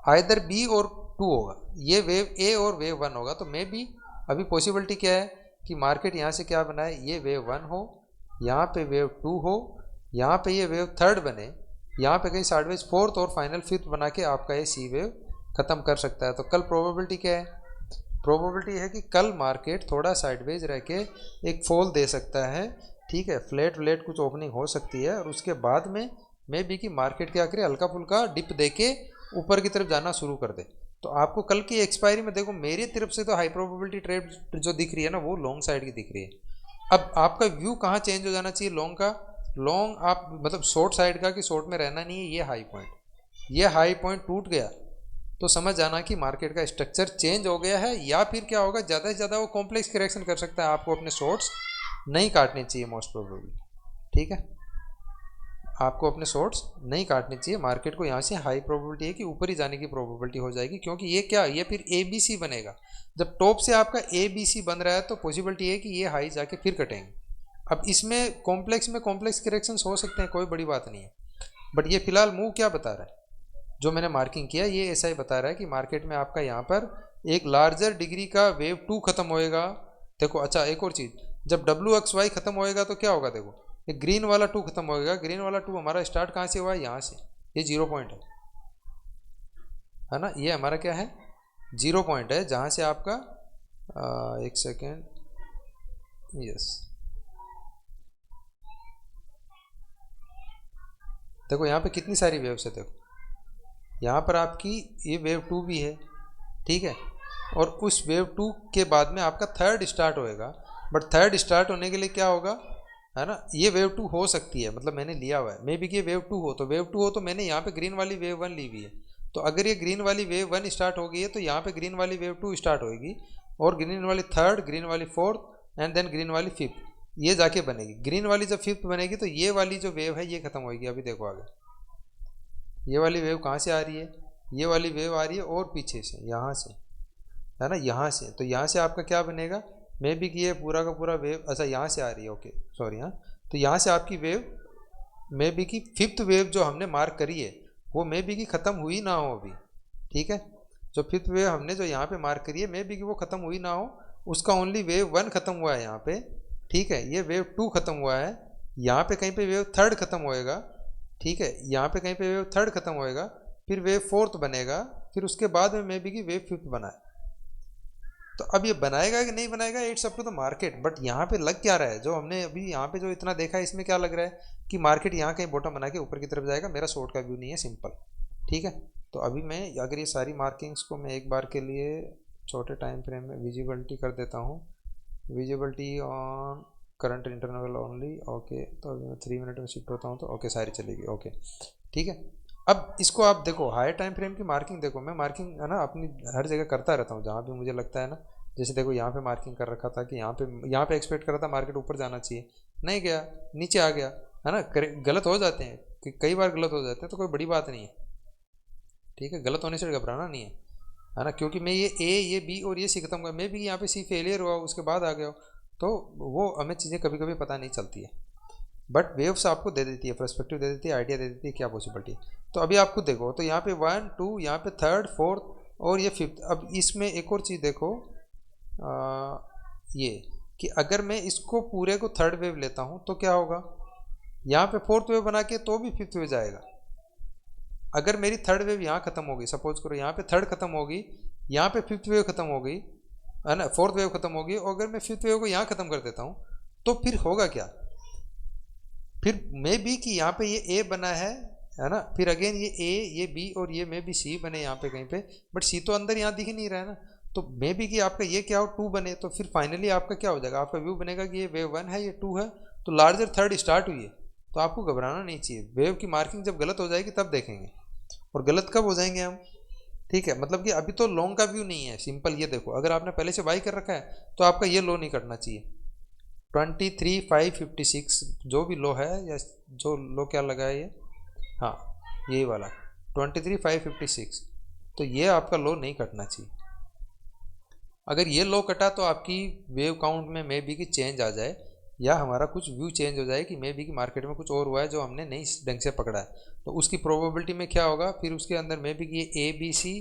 आइदर B और 2 होगा, ये वेव A और वेव 1 होगा। तो मे बी अभी पॉसिबिलिटी क्या है कि मार्केट यहाँ से क्या बनाए, ये वेव 1 हो, यहाँ पे वेव 2 हो, यहाँ पे ये वेव 3rd बने, यहाँ पे कहीं साइडवेज 4th और फाइनल 5th बना के आपका ये C वेव ख़त्म कर सकता है। तो कल प्रोबेबिलिटी क्या है, प्रोबेबिलिटी है कि कल मार्केट थोड़ा साइडवेज रह के एक फॉल दे सकता है, ठीक है, फ्लैट व्लेट कुछ ओपनिंग हो सकती है, और उसके बाद में मे बी कि मार्केट क्या करे, हल्का फुल्का डिप दे के ऊपर की तरफ जाना शुरू कर दे। तो आपको कल की एक्सपायरी में देखो, मेरी तरफ से तो हाई प्रोबेबिलिटी ट्रेड जो दिख रही है ना, वो लॉन्ग साइड की दिख रही है। अब आपका व्यू कहाँ चेंज हो जाना चाहिए लॉन्ग का, लॉन्ग आप मतलब शॉर्ट साइड का, कि शॉर्ट में रहना नहीं है, ये हाई पॉइंट टूट गया तो समझ जाना कि मार्केट का स्ट्रक्चर चेंज हो गया है, या फिर क्या होगा, ज़्यादा से ज़्यादा वो कॉम्प्लेक्स करेक्शन कर सकता है, आपको अपने शॉर्ट्स नहीं काटने चाहिए मोस्ट प्रोबेबली, ठीक है, आपको अपने शॉर्ट्स नहीं काटने चाहिए। मार्केट को यहाँ से हाई प्रोबेबिलिटी है कि ऊपर ही जाने की प्रोबेबिलिटी हो जाएगी, क्योंकि ये क्या, ये फिर ABC बनेगा, जब टॉप से आपका ABC बन रहा है तो पॉसिबिलिटी है कि ये हाई जाके फिर कटेंगे। अब इसमें कॉम्प्लेक्स करेक्शंस हो सकते हैं, कोई बड़ी बात नहीं है, बट ये फिलहाल मूव क्या बता रहा है, जो मैंने मार्किंग किया ये ऐसा ही बता रहा है कि मार्केट में आपका यहाँ पर एक लार्जर डिग्री का वेव 2 खत्म होएगा। देखो अच्छा, एक और चीज़, जब WXY खत्म होएगा तो क्या होगा, देखो ये ग्रीन वाला 2 खत्म होएगा, ग्रीन वाला 2 हमारा स्टार्ट कहाँ से हुआ है, यहाँ से, ये 0 पॉइंट है ना, ये हमारा क्या है, 0 पॉइंट है, जहाँ से आपका एक सेकेंड, यस, देखो यहाँ पे कितनी सारी वेव्स है, देखो यहाँ पर आपकी ये वेव 2 भी है, ठीक है, और उस वेव 2 के बाद में आपका 3rd स्टार्ट होएगा, बट 3rd स्टार्ट होने के लिए क्या होगा, है ना, ये वेव 2 हो सकती है, मतलब मैंने लिया हुआ है, मे बी कि ये वेव 2 हो, तो वेव 2 हो तो मैंने यहाँ पे ग्रीन वाली वेव 1 ली हुई है, तो अगर ये ग्रीन वाली वेव 1 स्टार्ट हो गई है तो यहाँ पे ग्रीन वाली वेव 2 स्टार्ट होएगी, और ग्रीन वाली 3rd, ग्रीन वाली 4th एंड देन ग्रीन वाली 5th, ये जाके बनेगी। ग्रीन वाली जब 5th बनेगी तो ये वाली जो वेव है ये खत्म होगी। अभी देखो आगे, ये वाली वेव कहाँ से आ रही है, ये वाली वेव आ रही है और पीछे से, यहाँ से, है ना, यहाँ से, तो यहाँ से आपका क्या बनेगा, मे बी कि ये पूरा का पूरा वेव, अच्छा यहाँ से आ रही है, ओके सॉरी, हाँ, तो यहाँ से आपकी वेव मे बी कि 5th वेव जो हमने मार्क करी है वो मे बी कि ख़त्म हुई ना हो अभी, ठीक है, जो 5th वेव हमने जो यहाँ पे मार्क करी है मे बी कि वो ख़त्म हुई ना हो, उसका ओनली वेव 1 ख़त्म हुआ है यहाँ पे, ठीक है, ये वेव 2 ख़त्म हुआ है, यहाँ पे कहीं पे वेव 3rd ख़त्म होएगा, ठीक है, यहाँ पे कहीं पे वेव 3rd ख़त्म होएगा, फिर वेव 4th बनेगा, फिर उसके बाद में मे बी कि वेव 5th बना है, तो अब ये बनाएगा कि नहीं बनाएगा, it's up to the market. But यहाँ पे लग क्या रहा है, जो हमने अभी यहाँ पे जो इतना देखा है इसमें क्या लग रहा है कि मार्केट यहाँ कहीं बॉटम बना के ऊपर की तरफ जाएगा। मेरा शॉर्ट का व्यू नहीं है, सिंपल। ठीक है, तो अभी मैं अगर ये सारी मार्किंग्स को मैं एक बार के लिए छोटे टाइम फ्रेम में विजिबिलिटी कर देता हूँ, visibility on current internal only. Okay, तो अभी मैं 3 मिनट में शिफ्ट होता हूँ तो ओके सारी चलेगी। ओके ठीक है, अब इसको आप देखो, हाई टाइम फ्रेम की मार्किंग देखो। मैं मार्किंग है ना अपनी हर जगह करता रहता हूँ जहाँ भी मुझे लगता है ना। जैसे देखो यहाँ पे मार्किंग कर रखा था कि यहाँ पे एक्सपेक्ट कर रहा था मार्केट ऊपर जाना चाहिए, नहीं गया, नीचे आ गया, है ना। गलत हो जाते हैं कि कई बार गलत हो जाते हैं, तो कोई बड़ी बात नहीं है। ठीक है, गलत होने से घबराना नहीं है ना, क्योंकि मैं ये बी और ये सी खत्म हुआ, मैं भी यहाँ पे सी फेलियर हुआ उसके बाद आ गया हो, तो वो हमें चीज़ें कभी कभी पता नहीं चलती है। बट वेव्स आपको दे देती है, पर्सपेक्टिव दे देती है, आइडिया दे देती है क्या पॉसिबिलिटी। तो अभी आप खुद देखो, तो यहाँ पे 1 2, यहाँ पे 3rd 4th और ये 5th। अब इसमें एक और चीज़ देखो, ये कि अगर मैं इसको पूरे को 3rd वेव लेता हूँ तो क्या होगा, यहाँ पे 4th वेव बना के तो भी 5th वेव जाएगा। अगर मेरी 3rd वेव यहाँ खत्म होगी, सपोज करो यहाँ पे 3rd खत्म होगी, यहाँ पे 5th वेव खत्म हो गई, है ना, 4th वेव खत्म होगी, और अगर मैं 5th वेव को यहाँ खत्म कर देता हूँ तो फिर होगा क्या, फिर मे बी कि यहाँ पे ये ए बना है ना, फिर अगेन ये बी और ये मे बी सी बने यहाँ पे कहीं पे, बट सी तो अंदर यहाँ दिख ही नहीं रहा है ना। तो मे बी कि आपका ये क्या हो 2 बने, तो फिर फाइनली आपका क्या हो जाएगा, आपका व्यू बनेगा कि ये वेव 1 है, ये 2 है, तो लार्जर 3rd स्टार्ट हुई है। तो आपको घबराना नहीं चाहिए, वेव की मार्किंग जब गलत हो जाएगी तब देखेंगे। और गलत कब हो जाएंगे हम, ठीक है, मतलब कि अभी तो लॉन्ग का व्यू नहीं है, सिंपल। ये देखो, अगर आपने पहले से बाई कर रखा है तो आपका ये लो नहीं करना चाहिए। 23,556 जो भी लो है, या जो लो क्या लगा है ये, हाँ यही वाला 23,556, तो ये आपका लो नहीं कटना चाहिए। अगर ये लो कटा तो आपकी वेव काउंट में मे बी की चेंज आ जाए, या हमारा कुछ व्यू चेंज हो जाए कि मे बी की मार्केट में कुछ और हुआ है जो हमने नहीं ढंग से पकड़ा है। तो उसकी प्रोबेबिलिटी में क्या होगा, फिर उसके अंदर मे बी कि ये ए बी सी,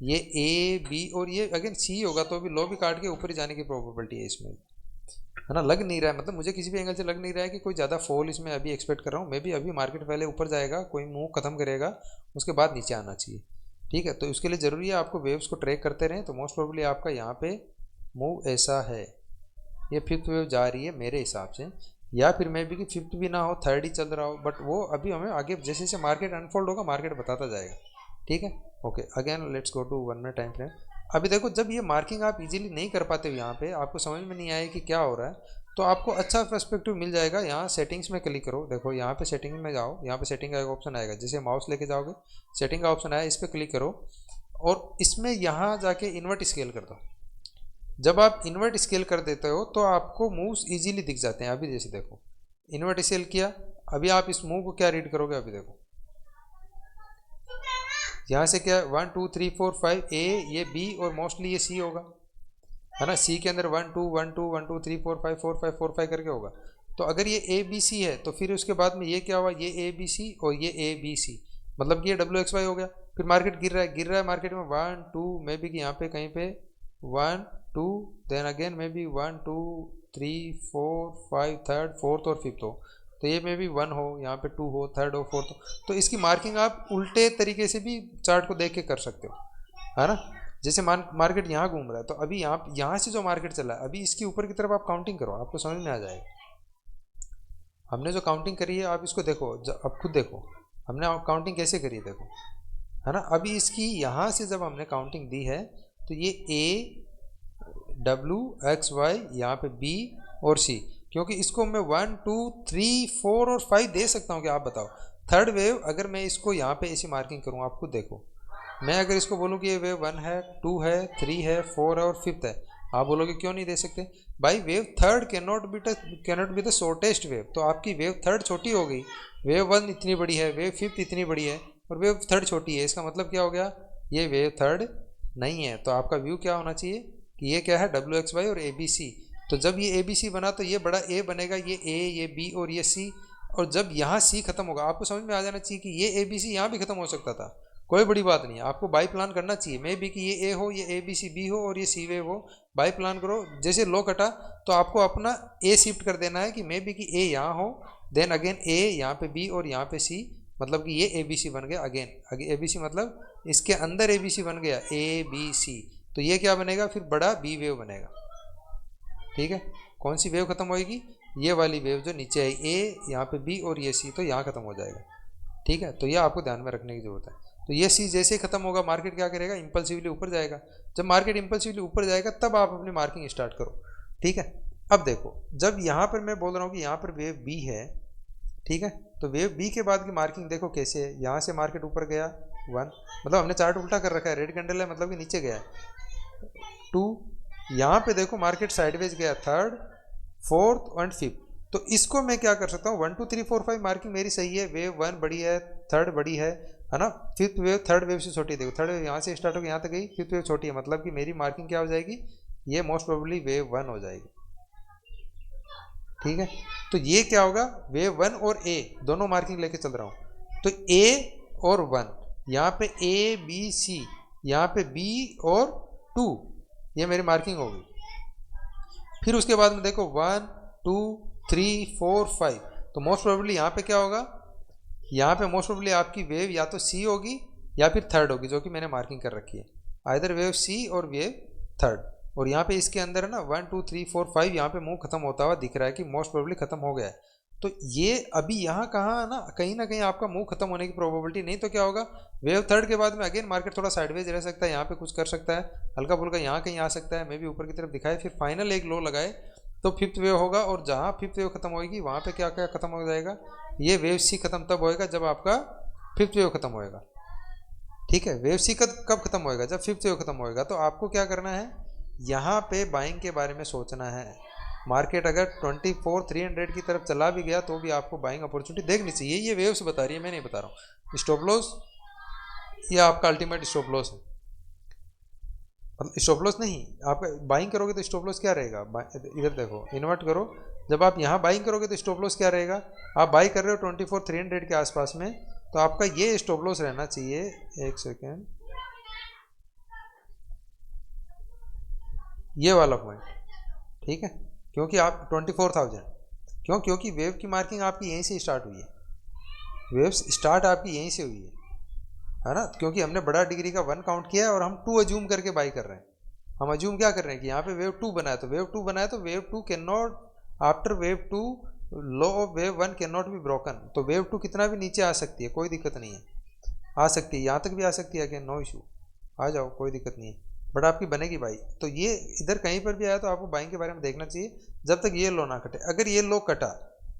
ये ए बी और ये अगेन सी होगा, तो भी लो भी काट के ऊपर ही जाने की प्रोबेबिलिटी है इसमें, है ना। लग नहीं रहा है, मतलब मुझे किसी भी एंगल से लग नहीं रहा है कि कोई ज़्यादा फॉल इसमें अभी एक्सपेक्ट कर रहा हूँ। मैं भी अभी मार्केट पहले ऊपर जाएगा, कोई मूव खत्म करेगा, उसके बाद नीचे आना चाहिए। ठीक है, तो इसके लिए ज़रूरी है आपको वेव्स को ट्रैक करते रहें। तो मोस्ट प्रोबेबली आपका यहाँ पे मूव ऐसा है, ये 5th वेव जा रही है मेरे हिसाब से, या फिर मे भी कि 5th भी ना हो, 3rd ही चल रहा हो, बट वो अभी हमें आगे जैसे जैसे मार्केट अनफोल्ड होगा मार्केट बताता जाएगा। ठीक है, okay, again let's go to 1 minute time frame. अभी देखो, जब ये मार्किंग आप इजीली नहीं कर पाते हो, यहाँ पे आपको समझ में नहीं आए कि क्या हो रहा है, तो आपको अच्छा पर्सपेक्टिव मिल जाएगा। यहाँ सेटिंग्स में क्लिक करो, देखो यहाँ पे सेटिंग में जाओ, यहाँ पे सेटिंग का एक ऑप्शन आएगा, जैसे माउस लेके जाओगे सेटिंग का ऑप्शन आया, इस पर क्लिक करो और इसमें यहाँ जाके इन्वर्ट स्केल कर दो। जब आप इन्वर्ट स्केल कर देते हो तो आपको मूव्स इजीली दिख जाते हैं। अभी जैसे देखो, इन्वर्ट स्केल किया, अभी आप इस मूव को क्या रीड करोगे, अभी देखो यहाँ से क्या 1 2 3 4 5 ए, ये बी और मोस्टली ये सी होगा, है ना। सी के अंदर 1 2 1 2 1 2 3 4 5 4 5 4 5 करके होगा। तो अगर ये ए बी सी है तो फिर उसके बाद में ये क्या हुआ, ये ए बी सी और ये ए बी सी, मतलब कि ये डब्ल्यू एक्स वाई हो गया। फिर मार्केट गिर रहा है मार्केट में 1 2, मे बी कि यहाँ पे कहीं पे 1 2, then again may be 1 2 3 4 5 3rd 4th और 5th हो, तो ये मे बी 1 हो, यहाँ पे 2 हो, 3rd हो, 4th हो। तो इसकी मार्किंग आप उल्टे तरीके से भी चार्ट को देख के कर सकते हो, है ना। जैसे मार्केट यहाँ घूम रहा है, तो अभी यहाँ से जो मार्केट चला है, अभी इसकी ऊपर की तरफ आप काउंटिंग करो, आपको समझ में आ जाएगा। हमने जो काउंटिंग करी है आप इसको देखो, अब खुद देखो हमने काउंटिंग कैसे करी है, देखो, है ना। अभी इसकी यहाँ से जब हमने काउंटिंग दी है तो ये ए डब्ल्यू एक्स वाई, यहाँ पे बी और सी, क्योंकि इसको मैं 1 2 3 4 और 5 दे सकता हूँ कि आप बताओ 3rd वेव अगर मैं इसको यहाँ पे ऐसी मार्किंग करूँ, आप खुद देखो, मैं अगर इसको बोलूँ कि ये वेव 1 है, 2 है, 3 है, 4 है और 5th है, आप बोलोगे क्यों नहीं दे सकते भाई, wave 3rd cannot be the shortest wave. तो आपकी वेव 3rd छोटी हो गई, वेव 1 इतनी बड़ी है, वेव 5th इतनी बड़ी है और वेव 3rd छोटी है, इसका मतलब क्या हो गया, ये वेव 3rd नहीं है। तो आपका व्यू क्या होना चाहिए कि ये क्या है, डब्ल्यू एक्स वाई और ए बी सी। तो जब ये ए बी सी बना तो ये बड़ा ए बनेगा, ये बी और ये सी, और जब यहाँ सी खत्म होगा आपको समझ में आ जाना चाहिए कि ये ए बी सी यहाँ भी खत्म हो सकता था, कोई बड़ी बात नहीं है। आपको बाई प्लान करना चाहिए, मे बी कि ये ए हो, ये ए बी सी बी हो और ये सी वेव हो, बाई प्लान करो। जैसे लो कटा तो आपको अपना ए शिफ्ट कर देना है कि मे बी कि ए यहाँ हो, देन अगेन ए यहाँ पे बी और यहाँ पे सी, मतलब कि ये ए बी सी बन गया। अगेन ए बी सी मतलब इसके अंदर ए बी सी बन गया, ए बी सी, तो ये क्या बनेगा फिर, बड़ा बी वेव बनेगा। ठीक है, कौन सी वेव खत्म होएगी, ये वाली वेव जो नीचे आई ए, यहाँ पे बी और ये सी, तो यहाँ खत्म हो जाएगा। ठीक है, तो ये आपको ध्यान में रखने की जरूरत है। तो ये सी जैसे ही खत्म होगा, मार्केट क्या करेगा, इंपल्सिवली ऊपर जाएगा। जब मार्केट इंपल्सिवली ऊपर जाएगा तब आप अपनी मार्किंग स्टार्ट करो। ठीक है, अब देखो, जब यहाँ पर मैं बोल रहा हूँ कि यहाँ पर वेव बी है, ठीक है, तो वेव बी के बाद की मार्किंग देखो कैसे है। यहाँ से मार्केट ऊपर गया 1, मतलब हमने चार्ट उल्टा कर रखा है, रेड कैंडल है मतलब कि नीचे गया है 2, यहाँ पे देखो मार्केट साइडवेज गया 3rd, 4th एंड 5th। तो इसको मैं क्या कर सकता हूँ, 1 2 3 4 5 मार्किंग मेरी सही है, वेव 1 बड़ी है, 3rd बड़ी है ना, 5th वेव 3rd वेव से छोटी है। देखो 3rd वेव यहाँ से स्टार्ट होकर यहाँ तक गई, 5th वेव छोटी है, मतलब कि मेरी मार्किंग क्या हो जाएगी, ये मोस्ट प्रोबेबली वेव 1 हो जाएगी। ठीक है, तो ये क्या होगा, वेव 1 और ए दोनों मार्किंग लेके चल रहा हूँ। तो ए और 1, यहाँ पे ए बी सी, यहाँ पे बी और 2, ये मेरी मार्किंग होगी। फिर उसके बाद में देखो 1 2 3 4 5, तो मोस्ट प्रोबेबली यहाँ पे क्या होगा, यहाँ पे मोस्ट प्रोबेबली आपकी वेव या तो सी होगी या फिर 3rd होगी, जो कि मैंने मार्किंग कर रखी है, आइदर वेव सी और वेव 3rd। और यहाँ पे इसके अंदर है ना 1 2 3 4 5, यहाँ पे मुंह खत्म होता हुआ दिख रहा है कि मोस्ट प्रोबेबली खत्म हो गया है। तो ये अभी यहाँ कहाँ ना कहीं आपका मुंह खत्म होने की प्रोबेबिलिटी, नहीं तो क्या होगा, वेव 3rd के बाद में अगेन मार्केट थोड़ा साइडवेज रह सकता है, यहाँ पे कुछ कर सकता है, हल्का फुल्का यहाँ कहीं आ सकता है, मे भी ऊपर की तरफ दिखाए, फिर फाइनल एक लो लगाए, तो 5th वेव होगा। और जहाँ 5th वेव खत्म होगी वहाँ पे क्या क्या खत्म हो जाएगा, ये वेव सी खत्म तब होएगा जब आपका 5th वेव खत्म होएगा। ठीक है, वेव सी कब खत्म होएगा, जब 5th वेव खत्म होएगा। तो आपको क्या करना है, यहाँ पे बाइंग के बारे में सोचना है। मार्केट अगर 24,300 की तरफ चला भी गया तो भी आपको बाइंग अपॉर्चुनिटी देखनी चाहिए। ये वेव्स बता रही है, मैं नहीं बता रहा हूँ। स्टॉप लॉस ये आपका अल्टीमेट स्टॉप लॉस है, मतलब स्टॉप लॉस नहीं, आप बाइंग करोगे तो स्टॉप लॉस क्या रहेगा, इधर देखो इन्वर्ट करो, जब आप यहाँ बाइंग करोगे तो स्टॉप लॉस क्या रहेगा, आप बाई कर रहे हो 24,300 के आसपास में, तो आपका ये स्टॉप लॉस रहना चाहिए, एक सेकेंड, ये वाला पॉइंट। ठीक है, क्योंकि आप 24,000, क्योंकि वेव की मार्किंग आपकी यहीं से स्टार्ट हुई है, वेव्स स्टार्ट आपकी यहीं से हुई है ना, क्योंकि हमने बड़ा डिग्री का 1 काउंट किया है और हम 2 अज्यूम करके बाई कर रहे हैं। हम अज्यूम क्या कर रहे हैं कि यहाँ पे वेव 2 बनाया, तो वेव 2 बनाया तो wave 2 can not, after wave 2 low of wave 1 can not be broken. तो वेव 2 कितना भी नीचे आ सकती है, कोई दिक्कत नहीं है, आ सकती है, यहाँ तक भी आ सकती है, अगेन नो इशू, आ जाओ कोई दिक्कत नहीं है, बट आपकी बनेगी बाई। तो ये इधर कहीं पर भी आया तो आपको बाइंग के बारे में देखना चाहिए, जब तक ये लो ना कटे। अगर ये लो कटा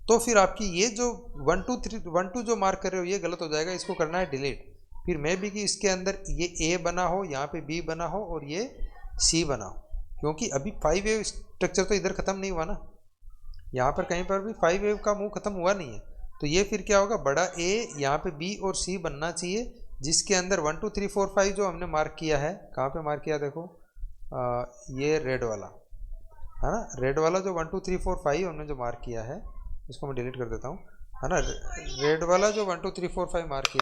तो फिर आपकी ये जो 1 2 3 1 2 जो मार्क कर रहे हो ये गलत हो जाएगा, इसको करना है डिलीट। फिर मे भी कि इसके अंदर ये ए बना हो, यहाँ पे बी बना हो और ये सी बना हो, क्योंकि अभी 5 वेव स्ट्रक्चर तो इधर खत्म नहीं हुआ ना, यहाँ पर कहीं पर भी 5 वेव का मुंह खत्म हुआ नहीं है। तो ये फिर क्या होगा, बड़ा ए यहाँ पे बी और सी बनना चाहिए, जिसके अंदर 1 2 3 4 5 जो हमने मार्क किया है, कहाँ पे मार्क किया देखो, ये रेड वाला है ना, रेड वाला जो 1 2 3 4 5 हमने जो मार्क किया है, इसको मैं डिलीट कर देता हूँ, है ना, रेड वाला जो 1 2 3 4 5 मार्क किया।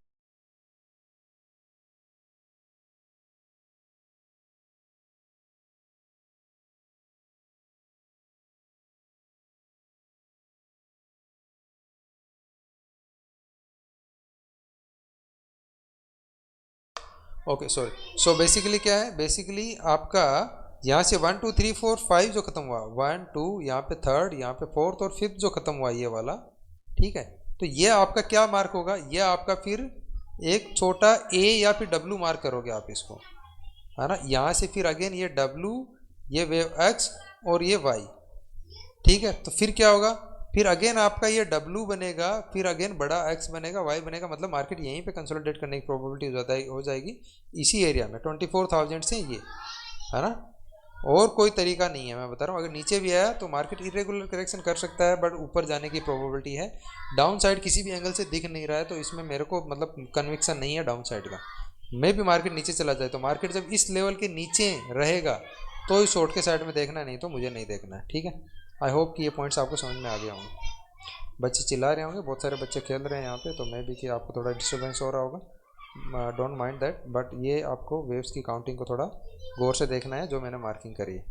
ओके सॉरी, सो बेसिकली क्या है, बेसिकली आपका यहाँ से 1 2 3 4 5 जो खत्म हुआ, 1 2 यहाँ पे 3rd, यहाँ पे 4th और 5th जो खत्म हुआ ये वाला, ठीक है, तो ये आपका क्या मार्क होगा, ये आपका फिर एक छोटा ए या फिर डब्ल्यू मार्क करोगे आप इसको, है ना, यहाँ से फिर अगेन ये डब्ल्यू, ये वेव एक्स और ये वाई। ठीक है, तो फिर क्या होगा, फिर अगेन आपका ये W बनेगा, फिर अगेन बड़ा X बनेगा, Y बनेगा, मतलब मार्केट यहीं पे कंसोलिडेट करने की प्रोबेबिलिटी हो जाएगी इसी एरिया में 24,000 से, ये है ना, और कोई तरीका नहीं है। मैं बता रहा हूँ, अगर नीचे भी आया तो मार्केट इरेगुलर करेक्शन कर सकता है, बट ऊपर जाने की प्रोबेबिलिटी है। डाउन साइड किसी भी एंगल से दिख नहीं रहा है, तो इसमें मेरे को मतलब कन्विक्शन नहीं है डाउन साइड का। मे भी मार्केट नीचे चला जाए, तो मार्केट जब इस लेवल के नीचे रहेगा तो इस शॉर्ट के साइड में देखना, नहीं तो मुझे नहीं देखना है। ठीक है, आई होप कि ये पॉइंट्स आपको समझ में आ गया होंगे। बच्चे चिल्ला रहे होंगे, बहुत सारे बच्चे खेल रहे हैं यहाँ पे, तो मे भी कि आपको थोड़ा डिस्टर्बेंस हो रहा होगा, डोंट माइंड दैट, बट ये आपको वेव्स की काउंटिंग को थोड़ा गौर से देखना है जो मैंने मार्किंग करी है।